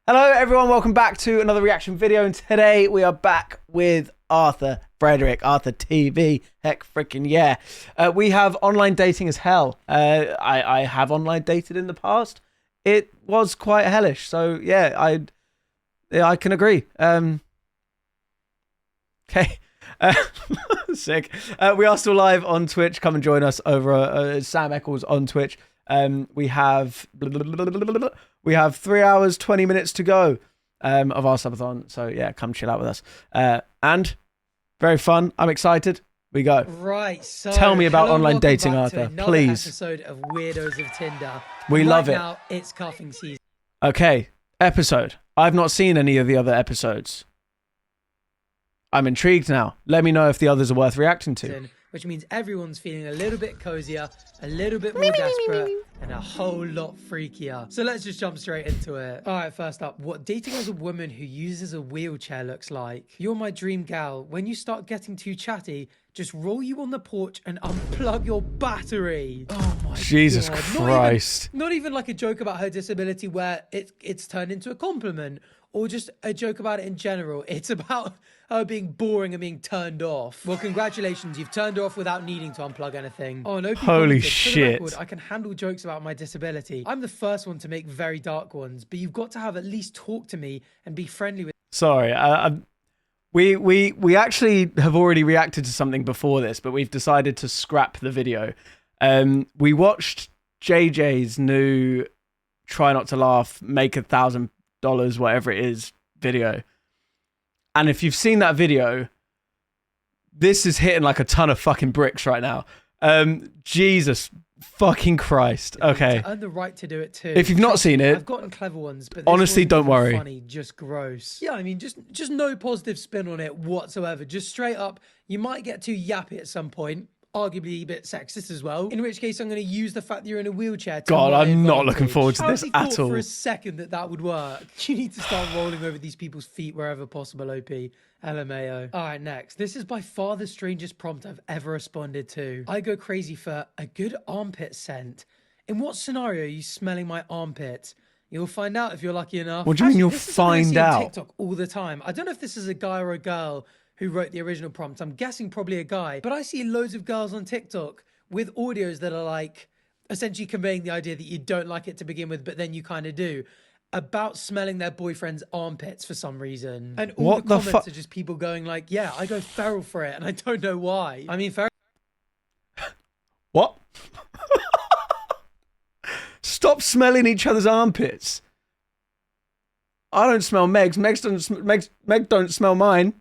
Hello everyone, welcome back to another reaction video, and today we are back with Arthur TV. Heck freaking yeah. We have online dating as hell. I have online dated in the past. It was quite hellish, so yeah, I can agree. Okay. Sick. We are still live on Twitch. Come and join us over Sam Eklls on Twitch. We have 3 hours 20 minutes to go of our subathon, so yeah, come chill out with us, and very fun. I'm excited. We go. Right, so tell me about online dating, Arthur, please. Episode of Weirdos of Tinder. We love it. Now it's cuffing season. Okay, episode. I've not seen any of the other episodes. I'm intrigued now. Let me know if the others are worth reacting to. Which means everyone's feeling a little bit cozier, a little bit more desperate, and a whole lot freakier. So let's just jump straight into it. All right, first up, what dating as a woman who uses a wheelchair looks like. You're my dream gal. When you start getting too chatty, just roll you on the porch and unplug your battery. Oh my Jesus God. Christ. Not even like a joke about her disability where it's turned into a compliment, or just a joke about it in general. It's about her being boring and being turned off. Well, congratulations, you've turned her off without needing to unplug anything. Oh no! Holy shit! Record, I can handle jokes about my disability. I'm the first one to make very dark ones, but you've got to have at least talk to me and be friendly with. Sorry, we actually have already reacted to something before this, but we've decided to scrap the video. We watched JJ's new "Try Not to Laugh, Make $1,000." Whatever it is video, and if you've seen that video, this is hitting like a ton of fucking bricks right now. Jesus fucking Christ. Okay, to earn the right to do it too. If you've not seen it, I've gotten clever ones, but honestly, don't worry. Funny, just gross. Yeah, I mean, just no positive spin on it whatsoever. Just straight up, you might get too yappy at some point. Arguably a bit sexist as well. In which case, I'm going to use the fact that you're in a wheelchair to God, I'm not looking forward to this at all. For a second that would work. You need to start rolling over these people's feet wherever possible, OP. LMAO. All right, next. This is by far the strangest prompt I've ever responded to. I go crazy for a good armpit scent. In what scenario are you smelling my armpit? You'll find out if you're lucky enough. What do you mean you'll find out? On TikTok all the time. I don't know if this is a guy or a girl who wrote the original prompt. I'm guessing probably a guy, but I see loads of girls on TikTok with audios that are like essentially conveying the idea that you don't like it to begin with, but then you kind of do, about smelling their boyfriend's armpits for some reason. And all the comments are just people going like, yeah, I go feral for it, and I don't know why. I mean, feral. What? Stop smelling each other's armpits. I don't smell Meg's. Meg don't smell mine.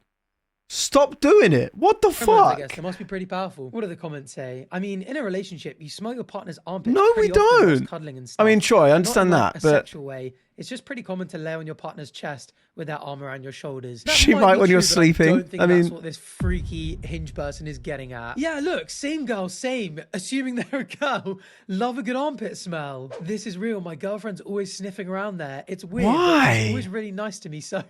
Stop doing it. What the fuck? I guess they must be pretty powerful. What do the comments say? I mean, in a relationship, you smell your partner's armpits. No, we don't. Cuddling and stuff. I mean, sure, I understand that, but sexual way. It's just pretty common to lay on your partner's chest with their arm around your shoulders. She might when you're sleeping. I mean, that's what this freaky hinge person is getting at. Yeah, look, same girl, same. Assuming they're a girl, love a good armpit smell. This is real. My girlfriend's always sniffing around there. It's weird. Why? But it's always really nice to me. So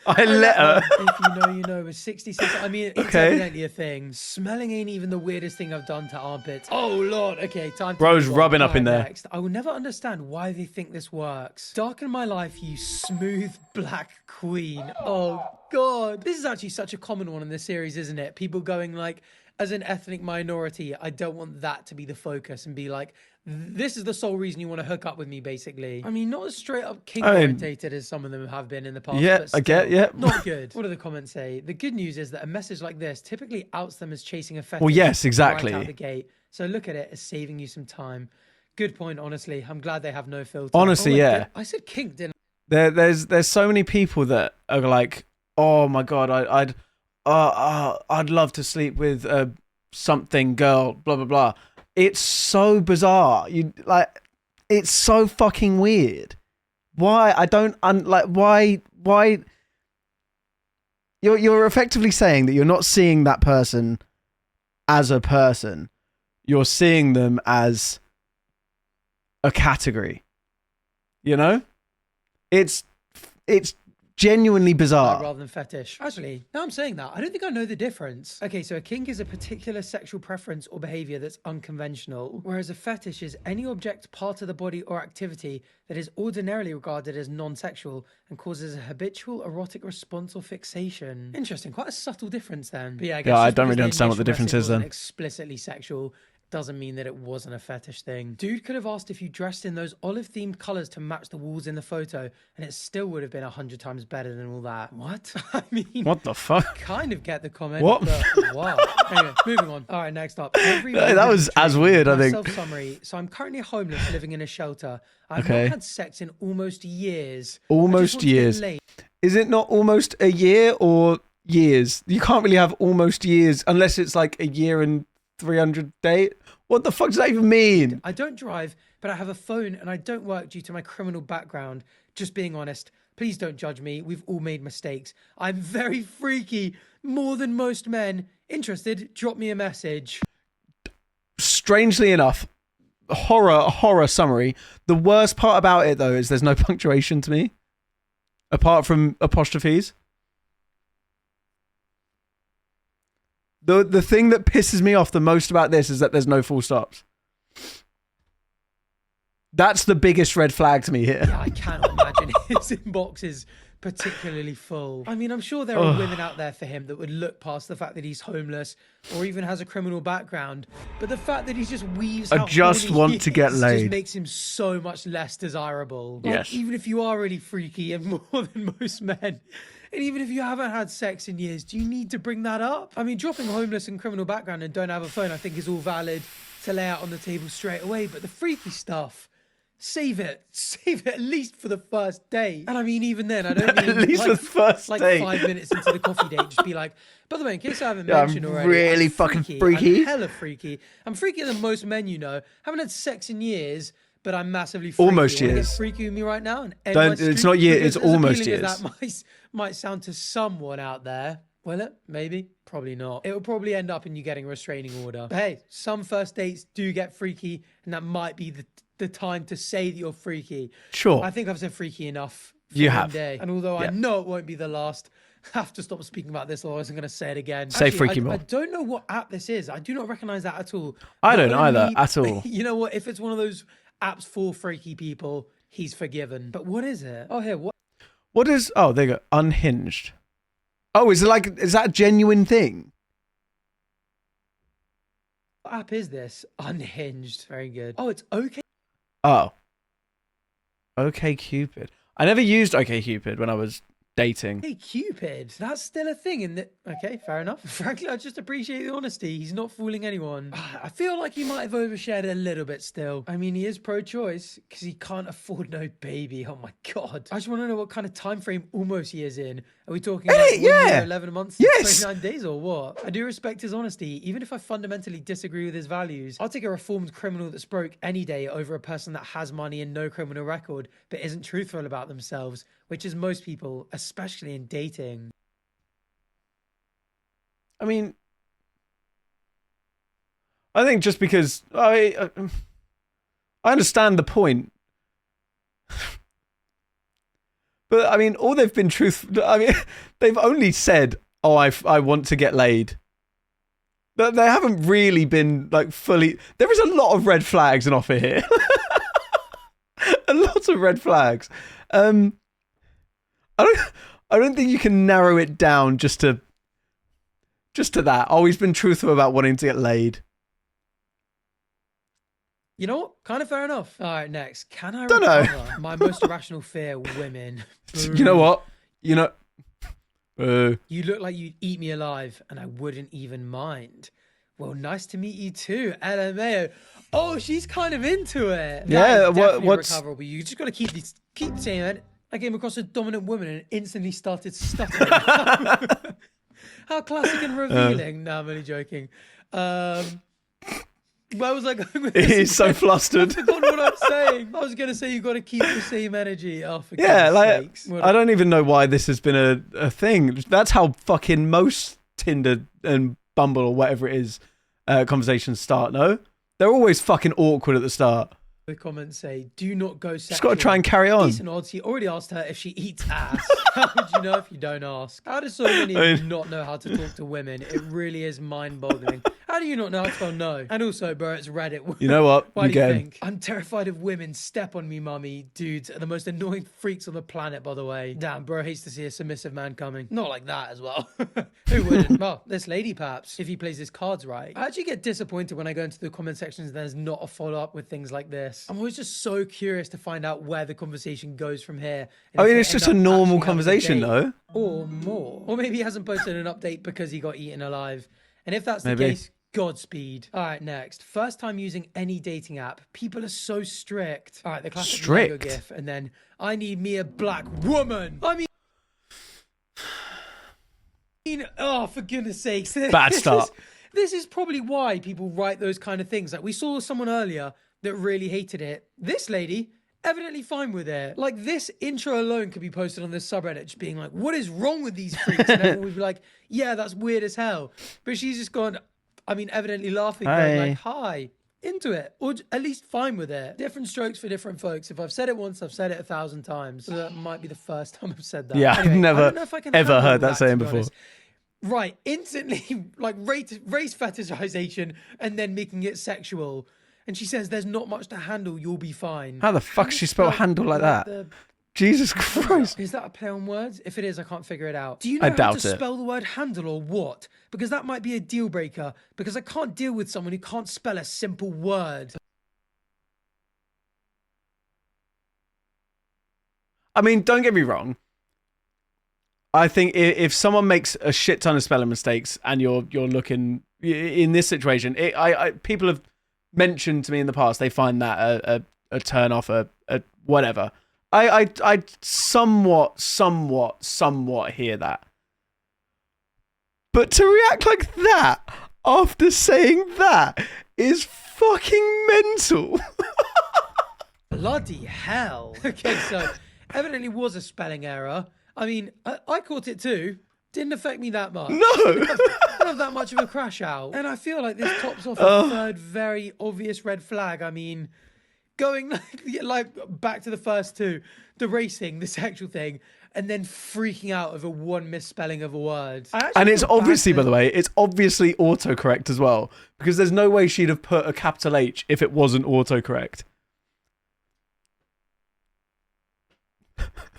I let her. If you know, you know. With 66, I mean, it's evidently a thing. Smelling ain't even the weirdest thing I've done to armpits. Oh Lord. Okay, time. Bro's rubbing up in there. Next, I will never understand why they think this works. Darken my life, you smooth black queen. Oh God. This is actually such a common one in this series, isn't it? People going like, as an ethnic minority, I don't want that to be the focus, and be like, this is the sole reason you want to hook up with me, basically. I mean, not as straight up kink orientated as some of them have been in the past. Yeah, but still, I get, yeah. Not good. What do the comments say? The good news is that a message like this typically outs them as chasing a fetish. Well, yes, exactly. Right out the gate. So look at it as saving you some time. Good point, honestly. I'm glad they have no filter. Honestly, yeah. I said kink, didn't I? There's so many people that are like, oh my God, I'd love to sleep with something girl, blah blah blah. It's so bizarre. It's so fucking weird. Why? I don't why you're effectively saying that you're not seeing that person as a person. You're seeing them as a category. You know? It's genuinely bizarre. Rather than fetish. Actually, now I'm saying that, I don't think I know the difference. Okay, so a kink is a particular sexual preference or behavior that's unconventional, whereas a fetish is any object, part of the body, or activity that is ordinarily regarded as non-sexual and causes a habitual erotic response or fixation. Interesting, quite a subtle difference then. But yeah, I guess I don't really understand what the difference is then. Explicitly sexual doesn't mean that it wasn't a fetish thing. Dude could have asked if you dressed in those olive-themed colours to match the walls in the photo, and it still would have been 100 times better than all that. What? I mean... What the fuck? Kind of get the comment, what? But wow. Anyway, moving on. All right, next up. That was as weird, I think. Self-summary. So I'm currently homeless, living in a shelter. I've not had sex in almost years. Almost years. Is it not almost a year or years? You can't really have almost years unless it's like a year and 300 days. What the fuck does that even mean? I don't drive, but I have a phone and I don't work due to my criminal background. Just being honest. Please don't judge me. We've all made mistakes. I'm very freaky, more than most men. Interested? Drop me a message. Strangely enough, horror summary. The worst part about it though is there's no punctuation to me, apart from apostrophes. The thing that pisses me off the most about this is that there's no full stops. That's the biggest red flag to me here. Yeah, I cannot imagine his inbox is particularly full. I mean, I'm sure there are women out there for him that would look past the fact that he's homeless or even has a criminal background. But the fact that he just weaves I just want to get laid just makes him so much less desirable. Yes. Even if you are really freaky and more than most men, and even if you haven't had sex in years, do you need to bring that up? I mean, dropping homeless and criminal background and don't have a phone, I think is all valid to lay out on the table straight away. But the freaky stuff, save it at least for the first date. And I mean, even then, I don't mean at least the first date. 5 minutes into the coffee date, just be like, by the way, in case I haven't mentioned I'm already, really fucking freaky. I'm hella freaky. I'm freakier than most men, you know. Haven't had sex in years, but I'm massively freaky. Almost years. Get freaky with me right now? And it's not years, it's almost years. That might sound to someone out there. Will it? Maybe. Probably not. It will probably end up in you getting a restraining order. But hey, some first dates do get freaky, and that might be the time to say that you're freaky. Sure. I think I've said freaky enough for you one have. day. And although I know it won't be the last, I have to stop speaking about this, otherwise I'm going to say it again. Say freaky more. I don't know what app this is. I do not recognize that at all. I don't either, at all. You know what? If it's one of those apps for freaky people, he's forgiven. But what is it? Oh, here. What is... Oh, there you go. Unhinged. Oh, is that a genuine thing? What app is this? Unhinged. Very good. Oh, it's okay. Oh. Okay Cupid. I never used Okay Cupid when I was dating. Hey, Cupid. That's still a thing in the... Okay, fair enough. Frankly, I just appreciate the honesty. He's not fooling anyone. I feel like he might have overshared a little bit still. I mean, he is pro-choice because he can't afford no baby. Oh my God. I just want to know what kind of time frame almost he is in. Are we talking about 1 year, 11 months, yes. 29 days or what? I do respect his honesty. Even if I fundamentally disagree with his values, I'll take a reformed criminal that's broke any day over a person that has money and no criminal record, but isn't truthful about themselves, which is most people, especially in dating. I mean, I think just because I understand the point. But I mean, all they've been truthful. I mean, they've only said, "Oh, I want to get laid." But they haven't really been like fully. There is a lot of red flags in offer here. A lot of red flags. I don't think you can narrow it down just to that. Oh, he's been truthful about wanting to get laid. You know what? Kind of fair enough. All right, next. Can I Don't recover know. my most irrational fear, women? You know what? You know... You look like you'd eat me alive, and I wouldn't even mind. Well, nice to meet you too, LMAO. Oh, she's kind of into it. Yeah, what's recoverable? You just got to keep saying it. I came across a dominant woman and instantly started stuttering. How classic and revealing. No, I'm only joking. Where was I going with this? He's so flustered. I forgot what I was saying. I was going to say you've got to keep the same energy. Oh, for yeah, like, sakes. I don't even know why this has been a thing. That's how fucking most Tinder and Bumble or whatever it is conversations start, no? They're always fucking awkward at the start. The comments say, do not go sexual. Just got to try and carry on. Decent odds. He already asked her if she eats ass. How would you know if you don't ask? How do so many of you not know how to talk to women? It really is mind-boggling. How do you not know how to spell no? And also, bro, it's Reddit. You know what? Why do you think? I'm terrified of women. Step on me, mummy. Dudes are the most annoying freaks on the planet, by the way. Damn, bro hates to see a submissive man coming. Not like that as well. Who wouldn't? Well, this lady, perhaps, if he plays his cards right. I actually get disappointed when I go into the comment sections and there's not a follow-up with things like this. I'm always just so curious to find out where the conversation goes from here. I mean, it's just a normal conversation, though. Or more. Or maybe he hasn't posted an update because he got eaten alive. And if that's the case, Godspeed. All right, next. First time using any dating app. People are so strict. All right, the classic Lego gif. And then, I need me a black woman. I mean, oh, for goodness sakes. Bad start. This is probably why people write those kind of things. Like, we saw someone earlier that really hated it. This lady, evidently fine with it. Like, this intro alone could be posted on this subreddit, just being like, what is wrong with these freaks? And everyone would be like, yeah, that's weird as hell. But she's just gone, I mean, evidently laughing, going like, hi, into it, or at least fine with it. Different strokes for different folks. If I've said it once, I've said it 1,000 times. So that might be the first time I've said that. Yeah, anyway, I've never, ever heard that saying to be before. Honest. Right, instantly, like, race fetishization and then making it sexual. And she says, there's not much to handle, you'll be fine. How the fuck she spell handle like that? Jesus Christ. Is that a play on words? If it is, I can't figure it out. Do you know how to spell the word handle or what? Because that might be a deal breaker. Because I can't deal with someone who can't spell a simple word. I mean, don't get me wrong. I think if someone makes a shit ton of spelling mistakes and you're looking in this situation, people have mentioned to me in the past they find that a turn off, a whatever. I somewhat hear that. But to react like that after saying that is fucking mental. Bloody hell. Okay, so evidently was a spelling error. I mean, I caught it too. Didn't affect me that much. No. Didn't have that much of a crash out. And I feel like this tops off a third very obvious red flag. I mean, going like back to the first two, the racing, the sexual thing, and then freaking out over one misspelling of a word. And it's obviously, by the way, it's obviously autocorrect as well, because there's no way she'd have put a capital H if it wasn't autocorrect.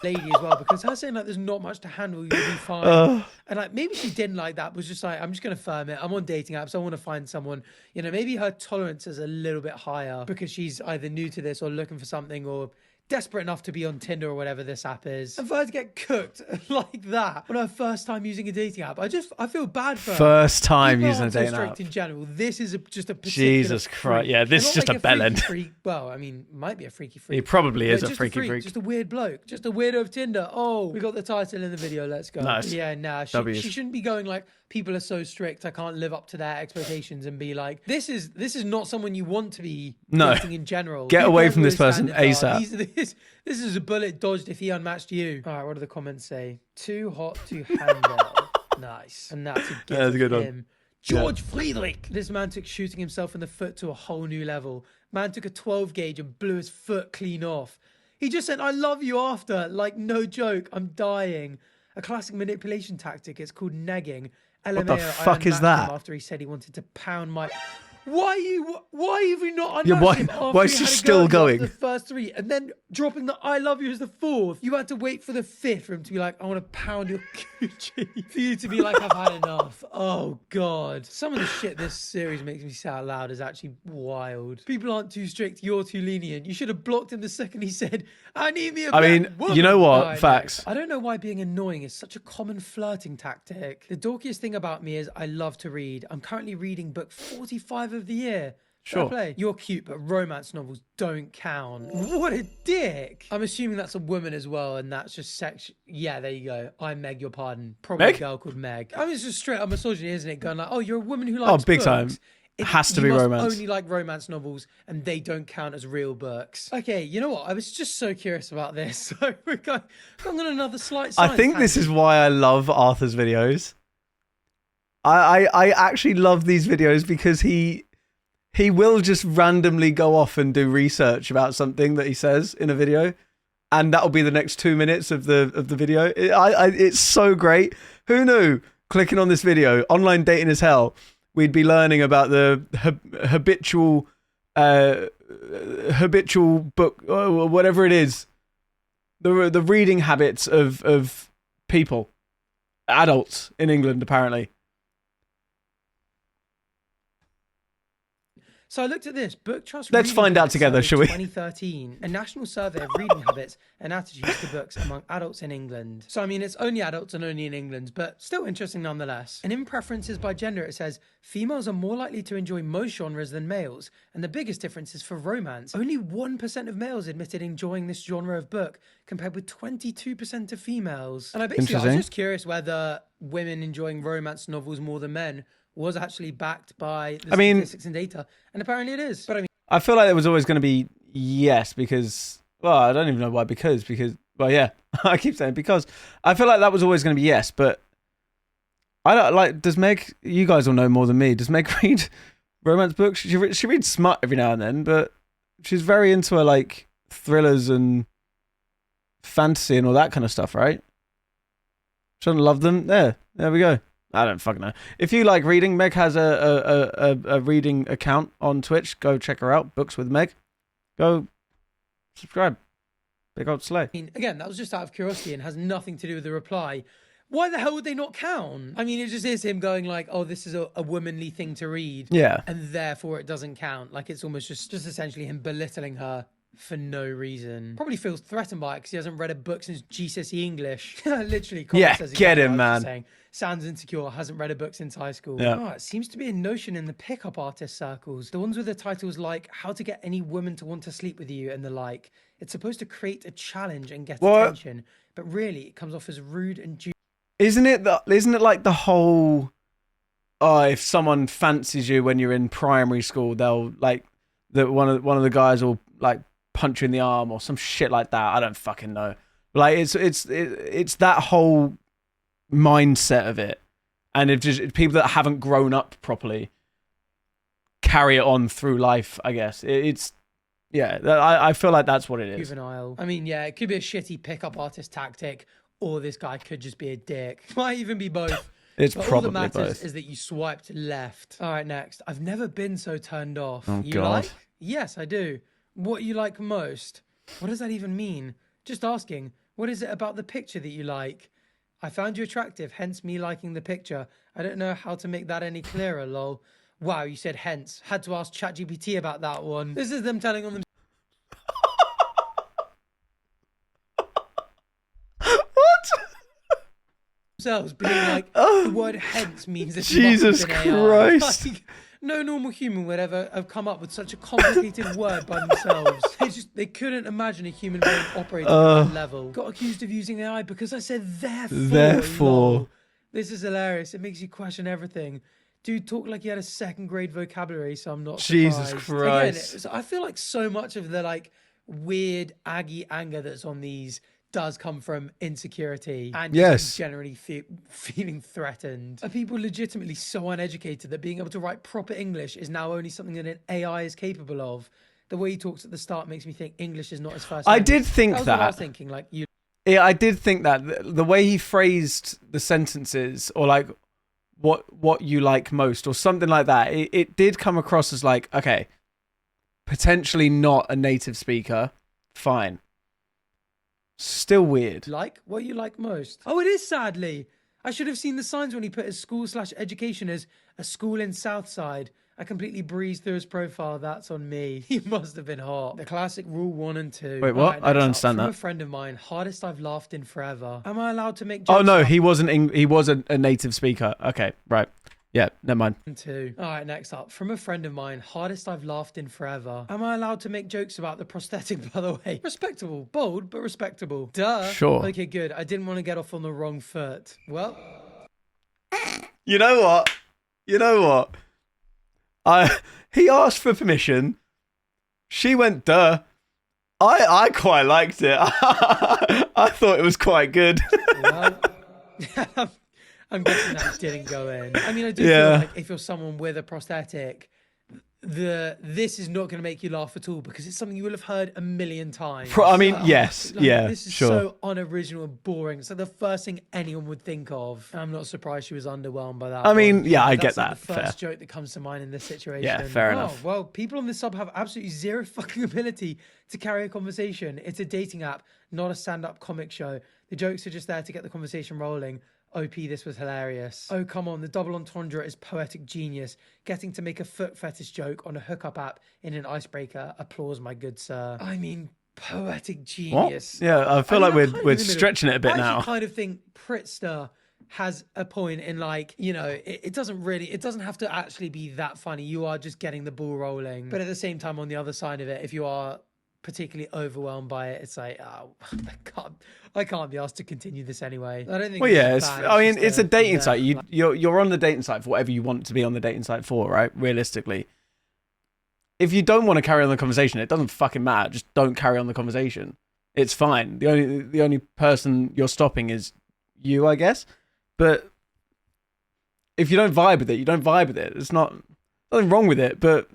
Lady as well, because her saying like there's not much to handle, you'll be fine. And like maybe she didn't like that, was just like, I'm just gonna firm it. I'm on dating apps, I want to find someone, you know, maybe her tolerance is a little bit higher because she's either new to this or looking for something or desperate enough to be on Tinder or whatever this app is. And for her to get cooked like that on her first time using a dating app, I feel bad for her. First time using a dating app. In general, this is just a particular Jesus Christ, yeah, this is just a bellend. Well, I mean, might be a freaky freak. He probably is a freak, freak. Just a weird bloke, just a weirdo of Tinder. Oh, we got the title in the video. Let's go. Nice. Yeah, nah, she shouldn't be going like, people are so strict, I can't live up to their expectations, and be like, this is not someone you want to be dating in general. Get away from this person ASAP. This is a bullet dodged if he unmatched you. All right, what do the comments say? Too hot to handle. Nice. And that's a good one. George Friedrich. This man took shooting himself in the foot to a whole new level. Man took a 12 gauge and blew his foot clean off. He just said, I love you after. Like, no joke, I'm dying. A classic manipulation tactic. It's called negging. LMAO, what the fuck is that? After he said he wanted to pound my... Why have you not unmatched him after why is she still going? The first three, and then dropping the I love you as the fourth. You had to wait for the fifth for him to be like, I want to pound your coochie. For you to be like, I've had enough. Oh, God. Some of the shit this series makes me say out loud is actually wild. People aren't too strict, you're too lenient. You should have blocked him the second he said, I need me a woman. You know what? Right, Facts. I don't know why being annoying is such a common flirting tactic. The dorkiest thing about me is I love to read. I'm currently reading book 45 of the year. Sure. Play. You're cute, but romance novels don't count. What a dick. I'm assuming that's a woman as well, and that's just sex. Yeah, there you go. I'm Meg, your pardon. Probably Meg? a girl called Meg. I mean, it's just straight up misogyny, isn't it? Going like, oh, you're a woman who likes big books. time. It has to be romance. Only like romance novels, and they don't count as real books. Okay, you know what? I was just so curious about this. So we're going on another slight. I think this is why I love Arthur's videos. I actually love these videos because he he will just randomly go off and do research about something that he says in a video, and that'll be the next 2 minutes of the video. It's so great. Who knew? Clicking on this video, online dating is hell. We'd be learning about the habitual book, or whatever it is, the reading habits of people, adults in England, apparently. So I looked at this book trust. Let's find out together, shall we? 2013, a national survey of reading habits and attitudes to books among adults in England. So I mean, it's only adults and only in England, but still interesting nonetheless. And in preferences by gender, it says females are more likely to enjoy most genres than males, and the biggest difference is for romance. Only 1% of males admitted enjoying this genre of book, compared with 22% of females. And I was just curious whether women enjoying romance novels more than men was actually backed by the statistics and data, and apparently it is. But I feel like it was always going to be yes, because, well, I don't even know why, because, well, yeah, I keep saying because. I feel like that was always going to be yes, but I don't, like, does Meg, you guys all know more than me, does Meg read romance books? She reads smut every now and then, but she's very into her, like, thrillers and fantasy and all that kind of stuff, right? She doesn't love them. There we go. I don't fucking know. If you like reading, Meg has a reading account on Twitch. Go check her out. Books with Meg. Go subscribe. Big old slay. I mean, again, that was just out of curiosity and has nothing to do with the reply. Why the hell would they not count? I mean, it just is him going like, oh, this is a womanly thing to read. Yeah. And therefore it doesn't count. Like, it's almost just essentially him belittling her for no reason. Probably feels threatened by it because he hasn't read a book since GCSE English. Literally. Yeah, get him, man. Saying, sounds insecure, hasn't read a book since high school. Yeah. Oh, it seems to be a notion in the pickup artist circles. The ones with the titles like How to Get Any Woman to Want to Sleep With You and the like. It's supposed to create a challenge and get attention, but really it comes off as rude and Isn't it like the whole, if someone fancies you when you're in primary school, they'll like one of the guys will like punch you in the arm or some shit like that. I don't fucking know. Like it's that whole mindset of it, and if just people that haven't grown up properly carry it on through life, I guess. I feel like that's what it is. Juvenile. I mean, yeah, it could be a shitty pickup artist tactic, or this guy could just be a dick. Might even be both. It's but probably all that matters both. Is that you swiped left. All right, next. I've never been so turned off. Oh, you God. like? Yes, I do. What you like most? What does that even mean? Just asking. What is it about the picture that you like? I found you attractive, hence me liking the picture. I don't know how to make that any clearer, lol. Wow, you said hence. Had to ask ChatGPT about that one. This is them telling on them. What? Themselves being like, the word hence means that Jesus Christ. Like, no normal human would ever have come up with such a complicated word by themselves. They couldn't imagine a human being operating at that level. Got accused of using AI because I said therefore. Lol. This is hilarious. It makes you question everything. Dude, talk like you had a second grade vocabulary, so I'm not surprised. Jesus Christ. Again, I feel like so much of the like weird aggy anger that's on these does come from insecurity and just generally feeling threatened. Are people legitimately so uneducated that being able to write proper English is now only something that an AI is capable of? The way he talks at the start makes me think English is not his first language. I did think that. What I was thinking, like you. Yeah, I did think that the way he phrased the sentences, or like what you like most, or something like that, it did come across as like, okay, potentially not a native speaker, fine. Still weird. Like? What you like most? Oh, it is sadly. I should have seen the signs when he put his school/education as a school in Southside. I completely breezed through his profile. That's on me. He must have been hot. The classic rule 1 and 2. Wait, what? I don't understand that. From a friend of mine, hardest I've laughed in forever. Am I allowed to make jokes? Oh no, he wasn't. He was a native speaker. Okay, right. Yeah, never mind. 2. All right, next up. From a friend of mine, hardest I've laughed in forever. Am I allowed to make jokes about the prosthetic, by the way? Respectable. Bold, but respectable. Duh. Sure. Okay, good. I didn't want to get off on the wrong foot. Well. You know what? He asked for permission. She went, duh. I quite liked it. I thought it was quite good. Well, I'm guessing that didn't go in. I mean, I do feel like if you're someone with a prosthetic, this is not going to make you laugh at all because it's something you will have heard a million times. I mean, yes, yeah, This is sure. so unoriginal and boring. It's like the first thing anyone would think of. I'm not surprised she was underwhelmed by that. I mean, one. yeah, I That's get like that. the first Fair. joke that comes to mind in this situation. Yeah, fair enough. Well, people on this sub have absolutely zero fucking ability to carry a conversation. It's a dating app, not a stand-up comic show. The jokes are just there to get the conversation rolling. OP, this was hilarious. Oh, come on. The double entendre is poetic genius. Getting to make a foot fetish joke on a hookup app in an icebreaker. Applause, my good sir. I mean, poetic genius. What? Yeah, I feel like we're stretching it a bit now. I kind of think Pritzker has a point in like, you know, it doesn't have to actually be that funny. You are just getting the ball rolling. But at the same time, on the other side of it, if you are particularly overwhelmed by it, it's like, oh, I can't be asked to continue this anyway. I don't think. Well, yeah, it's a dating yeah. site. You're on the dating site for whatever you want to be on the dating site for, right? Realistically, if you don't want to carry on the conversation, it doesn't fucking matter. Just don't carry on the conversation. It's fine. The only person you're stopping is you, I guess. But if you don't vibe with it, you don't vibe with it. There's nothing wrong with it, but.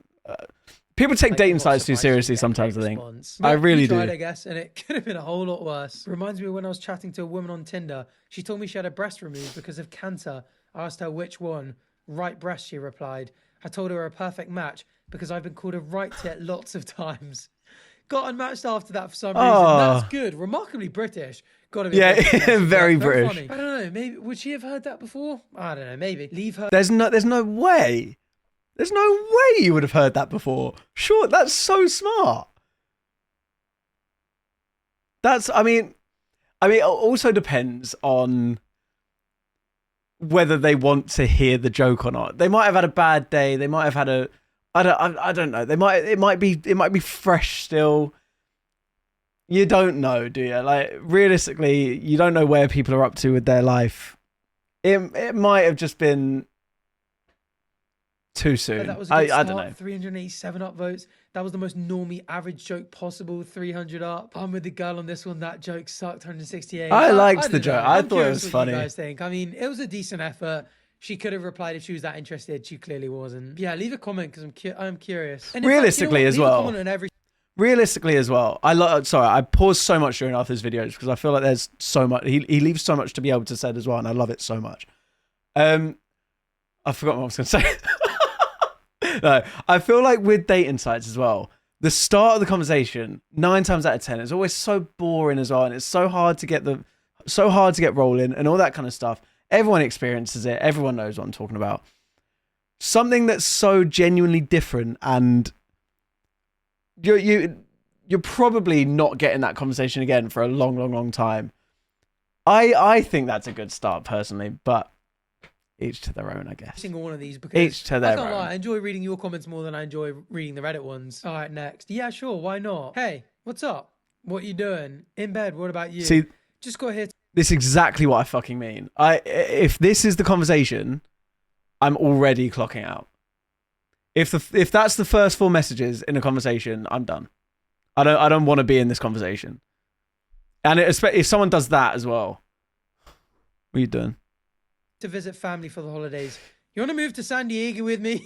People take dating sites too seriously sometimes, I think. I really do. I guess, and it could have been a whole lot worse. Reminds me of when I was chatting to a woman on Tinder. She told me she had a breast removed because of cancer. I asked her which one. Right breast, she replied. I told her a perfect match because I've been called a right tit lots of times. Got unmatched after that for some reason. That's good. Remarkably British. Gotta be very British. Funny. I don't know. Maybe would she have heard that before? I don't know. Maybe leave her. There's no way. There's no way you would have heard that before. Sure, that's so smart. I mean, it also depends on whether they want to hear the joke or not. They might have had a bad day. They might have had I don't know. It might be fresh still. You don't know, do you? Like, realistically, you don't know where people are up to with their life. It might have just been too soon. That was a good I don't know. 387 upvotes. That was the most normie average joke possible. 300 up. I'm with the girl on this one. That joke sucked. 168. I liked the joke. I thought it was funny. What you guys think? I mean, it was a decent effort. She could have replied if she was that interested. She clearly wasn't. Yeah, leave a comment because I'm curious. And realistically, fact, as well. Leave a comment on every. Realistically as well, I paused so much during Arthur's videos because I feel like there's so much. He leaves so much to be able to say as well, and I love it so much. I forgot what I was going to say. No, I feel like with dating sites as well, the start of the conversation 9 times out of 10 is always so boring as well, and it's so hard to get rolling and all that kind of stuff. Everyone experiences it. Everyone knows what I'm talking about. Something that's so genuinely different, and you're probably not getting that conversation again for a long time. I think that's a good start personally, but each to their own, I guess. Single one of these because each to their own. Lie, I enjoy reading your comments more than I enjoy reading the Reddit ones. All right, next. Yeah, sure. Why not? Hey, what's up? What you doing? In bed. What about you? See, just got here. This is exactly what I fucking mean. If this is the conversation, I'm already clocking out. If that's the first 4 messages in a conversation, I'm done. I don't want to be in this conversation. And if someone does that as well, what are you doing? To visit family for the holidays. You want to move to San Diego with me?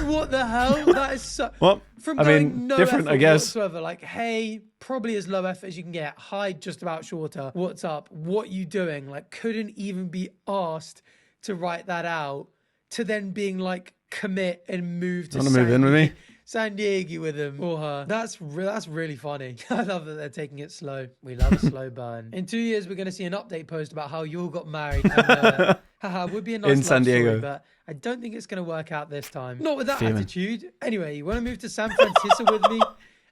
What the hell? That is so. Well, from going no different, effort I guess. Whatsoever. Like, hey, probably as low effort as you can get. Hi, just about shorter. What's up? What you doing? Like, couldn't even be asked to write that out. To then being like, commit and move to. Want to move in with me? San Diego with him or her. That's really funny. I love that they're taking it slow. We love a slow burn. In 2 years, we're going to see an update post about how you all got married. And, would be a nice in San Diego story, but I don't think it's going to work out this time. Not with that attitude. Anyway, you want to move to San Francisco with me?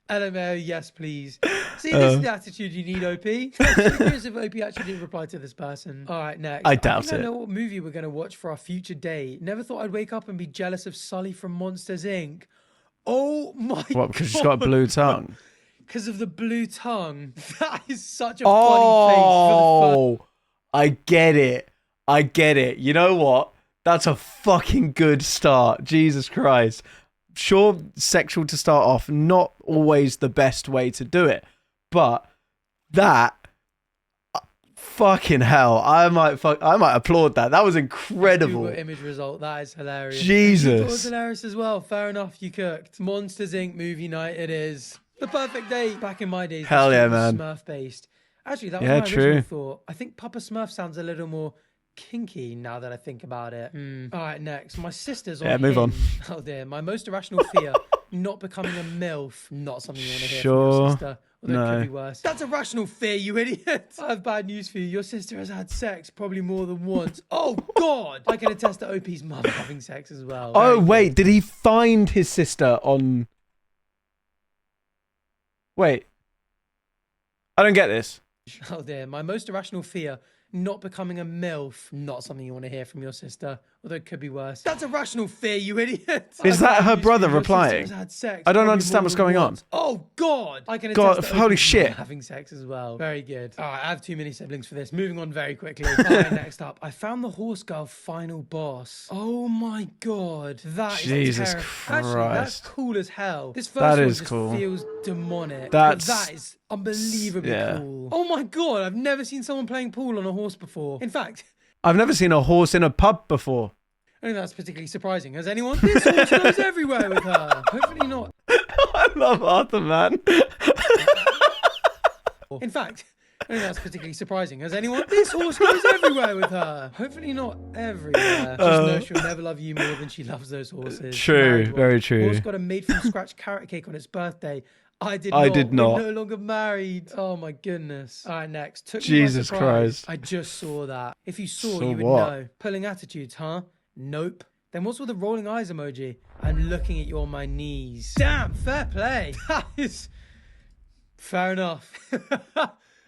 LMAO, yes, please. See, this is the attitude you need, OP. I'm curious if OP actually didn't reply to this person. All right, next. I doubt it. I know what movie we're going to watch for our future date. Never thought I'd wake up and be jealous of Sully from Monsters, Inc. Oh my god. What, because she's got a blue tongue? Because of the blue tongue. That is such a funny face. Oh, I get it. You know what? That's a fucking good start. Jesus Christ. Sure, sexual to start off, not always the best way to do it. But that... Fucking hell. I might applaud that. That was incredible. Google image result. That is hilarious. Jesus. It was hilarious as well. Fair enough. You cooked. Monsters Inc. movie night. It is the perfect day. Back in my days, hell yeah, man. Smurf based. Actually, that was my original thought. I think Papa Smurf sounds a little more kinky now that I think about it. All right, next. My sister's on move on. Oh dear. My most irrational fear, not becoming a MILF. Not something you want to hear from your sister. Although it could be worse. That's a rational fear, you idiot. I have bad news for you. Your sister has had sex probably more than once. Oh, God. I can attest to OP's mum having sex as well. Oh, wait. Did he find his sister on... Wait. I don't get this. Oh, dear. My most irrational fear, not becoming a MILF. Not something you want to hear from your sister. Although it could be worse. That's a rational fear, you idiot. Is that her brother replying? I don't understand what's going on. Oh, God. I can God, holy shit. Having sex as well. Very good. All right, I have too many siblings for this. Moving on very quickly. All right, next up. I found the Horse Girl final boss. Oh, my God. That is Jesus terrifying. Christ. Actually, that's cool as hell. This first one just feels demonic. That is unbelievably cool. Oh, my God. I've never seen someone playing pool on a horse before. In fact... I've never seen a horse in a pub before. I think that's particularly surprising. Has anyone? This horse goes everywhere with her. Hopefully not. I love Arthur, man. In fact, I think that's particularly surprising. Has anyone? This horse goes everywhere with her. Hopefully not everywhere. Just know she'll never love you more than she loves those horses. True, very true. Horse got a made-from-scratch carrot cake on its birthday. I did not. We're no longer married. Oh my goodness. All right, next. Took Jesus Christ. I just saw that. If you saw you would know. Pulling attitudes, huh? Nope. Then what's with the rolling eyes emoji? I'm looking at you on my knees. Damn, fair play. That is fair enough.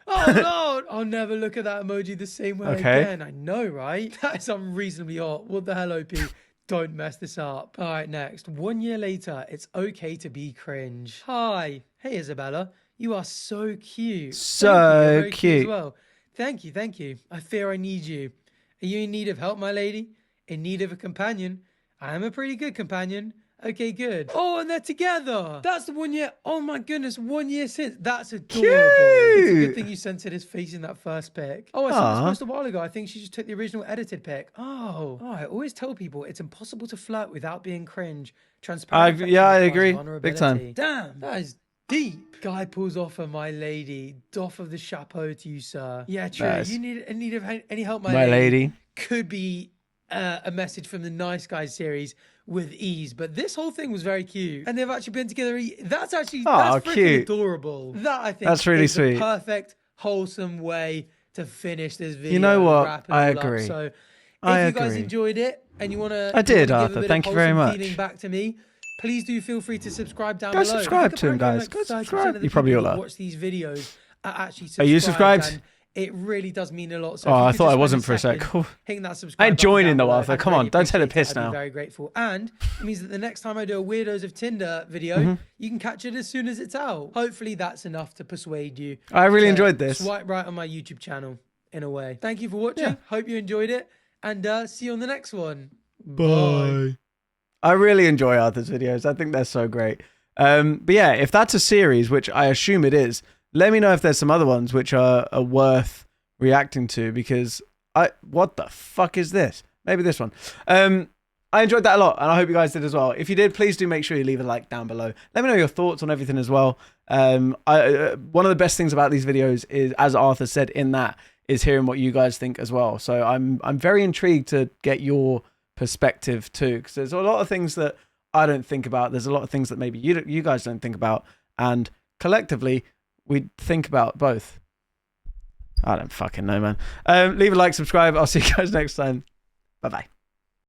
Oh Lord, I'll never look at that emoji the same way again. I know, right? That is unreasonably hot. What the hell, OP? Don't mess this up. All right, next. 1 year later, it's okay to be cringe. Hi. Hey, Isabella. You are so cute. So cute. As well. Thank you. I fear I need you. Are you in need of help, my lady? In need of a companion? I am a pretty good companion. Okay, good. Oh, and they're together. That's the 1 year. Oh my goodness, 1 year since. That's adorable. Cute. It's a good thing you censored his face in that first pic. Oh, I saw this post a while ago. I think she just took the original edited pic. Oh, I always tell people it's impossible to flirt without being cringe. Transparent. I agree. Big time. Damn, that is deep. Guy pulls off of my lady. Doff of the chapeau to you, sir. Yeah, true. Nice. You need any help, my lady? Could be a message from the Nice Guys series with ease, but this whole thing was very cute, and they've actually been together. That's freaking cute. Adorable. That I think that's really sweet. The perfect, wholesome way to finish this video. You know what? I agree. So, if you guys enjoyed it and you want to, I did, Arthur. Thank you very much. Feeling back to me. Please do feel free to subscribe down below. Go subscribe to him, guys. Go subscribe. You probably all are. Watch these videos. Are actually subscribed. Are you subscribed? It really does mean a lot. So I thought I wasn't for a sec. Hitting that subscribe. I ain't joining though, Arthur. Come on, don't take the piss now. I'd be very grateful. And it means that the next time I do a Weirdos of Tinder video, you can catch it as soon as it's out. Hopefully that's enough to persuade you. I really enjoyed this. Swipe right on my YouTube channel, in a way. Thank you for watching. Yeah. Hope you enjoyed it. And see you on the next one. Bye. I really enjoy Arthur's videos. I think they're so great. But yeah, if that's a series, which I assume it is, let me know if there's some other ones which are worth reacting to, because what the fuck is this? Maybe this one. I enjoyed that a lot, and I hope you guys did as well. If you did, please do make sure you leave a like down below. Let me know your thoughts on everything as well. One of the best things about these videos is, as Arthur said in that, is hearing what you guys think as well. So I'm very intrigued to get your perspective too, because there's a lot of things that I don't think about. There's a lot of things that maybe you guys don't think about, and collectively we think about both. I don't fucking know, man. Leave a like, subscribe. I'll see you guys next time. Bye-bye.